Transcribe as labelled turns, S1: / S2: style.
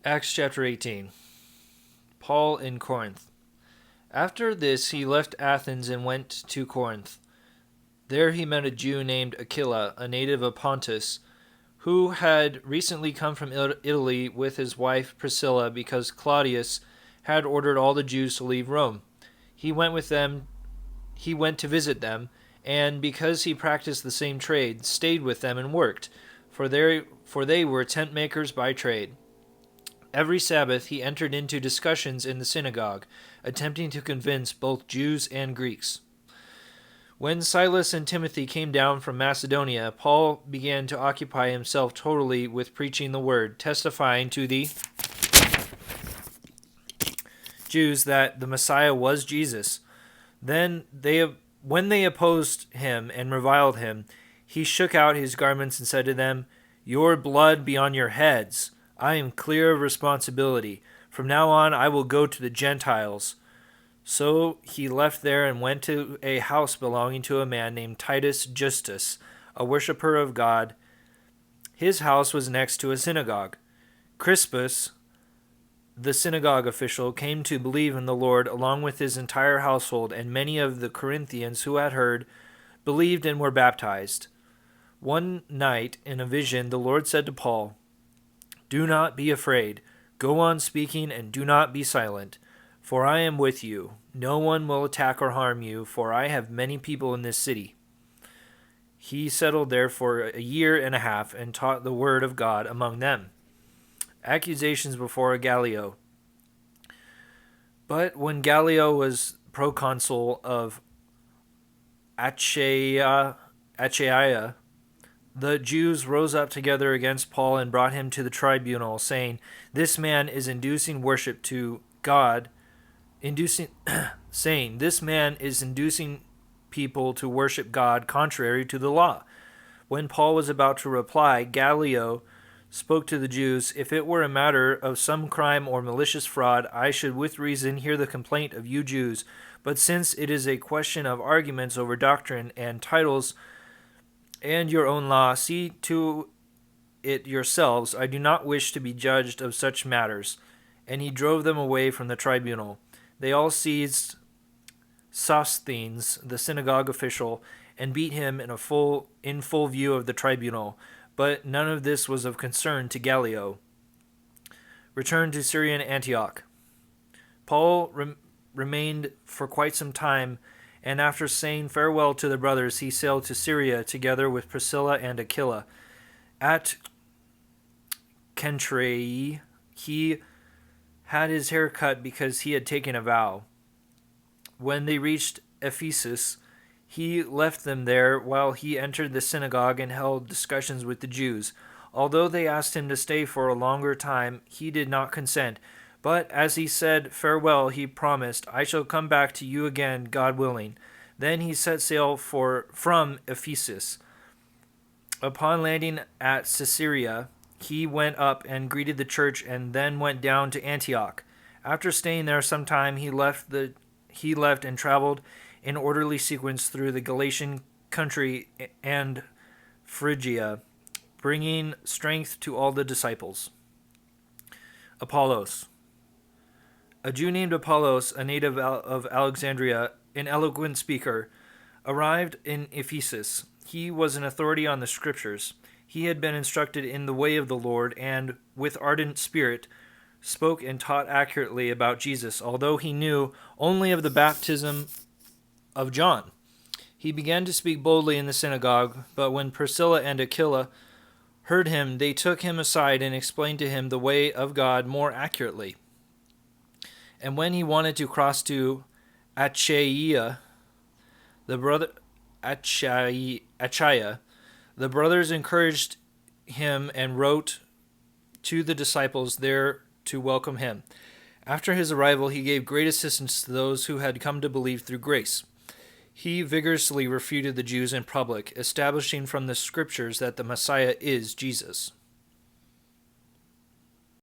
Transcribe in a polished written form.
S1: Acts chapter 18. Paul in Corinth. After this he left Athens and went to Corinth. There he met a Jew named Aquila, a native of Pontus, who had recently come from Italy with his wife Priscilla because Claudius had ordered all the Jews to leave Rome. He went with them, he went to visit them, and because he practiced the same trade, stayed with them and worked, for they were tent makers by trade. Every Sabbath he entered into discussions in the synagogue, attempting to convince both Jews and Greeks. When Silas and Timothy came down from Macedonia, Paul began to occupy himself totally with preaching the word, testifying to the Jews that the Messiah was Jesus. When they opposed him and reviled him, he shook out his garments and said to them, "Your blood be on your heads. I am clear of responsibility. From now on I will go to the Gentiles." So he left there and went to a house belonging to a man named Titus Justus, a worshipper of God. His house was next to a synagogue. Crispus, the synagogue official, came to believe in the Lord along with his entire household, and many of the Corinthians who had heard believed and were baptized. One night, in a vision, the Lord said to Paul, "Do not be afraid. Go on speaking and do not be silent, for I am with you. No one will attack or harm you, for I have many people in this city." He settled there for a year and a half and taught the word of God among them. Accusations before Gallio. But when Gallio was proconsul of Achaia, the Jews rose up together against Paul and brought him to the tribunal, saying, "This man is inducing worship to God, saying, this man is inducing people to worship God contrary to the law." When Paul was about to reply, Gallio spoke to the Jews, "If it were a matter of some crime or malicious fraud, I should with reason hear the complaint of you Jews. But since it is a question of arguments over doctrine and titles and your own law, see to it yourselves. I do not wish to be judged of such matters." And he drove them away from the tribunal. They all seized Sosthenes, the synagogue official, and beat him in full view of the tribunal. But none of this was of concern to Gallio. Return to Syrian Antioch. Paul remained for quite some time, and after saying farewell to the brothers, he sailed to Syria together with Priscilla and Aquila. At Cenchreae, he had his hair cut because he had taken a vow. When they reached Ephesus, he left them there while he entered the synagogue and held discussions with the Jews. Although they asked him to stay for a longer time, he did not consent. But as he said farewell, he promised, "I shall come back to you again, God willing." Then he set sail from Ephesus. Upon landing at Caesarea, he went up and greeted the church and then went down to Antioch. After staying there some time, he left and traveled in orderly sequence through the Galatian country and Phrygia, bringing strength to all the disciples. Apollos. A Jew named Apollos, a native of Alexandria, an eloquent speaker, arrived in Ephesus. He was an authority on the Scriptures. He had been instructed in the way of the Lord, and, with ardent spirit, spoke and taught accurately about Jesus, although he knew only of the baptism of John. He began to speak boldly in the synagogue, but when Priscilla and Aquila heard him, they took him aside and explained to him the way of God more accurately. And when he wanted to cross to Achaia, the brothers encouraged him and wrote to the disciples there to welcome him. After his arrival, he gave great assistance to those who had come to believe through grace. He vigorously refuted the Jews in public, establishing from the Scriptures that the Messiah is Jesus.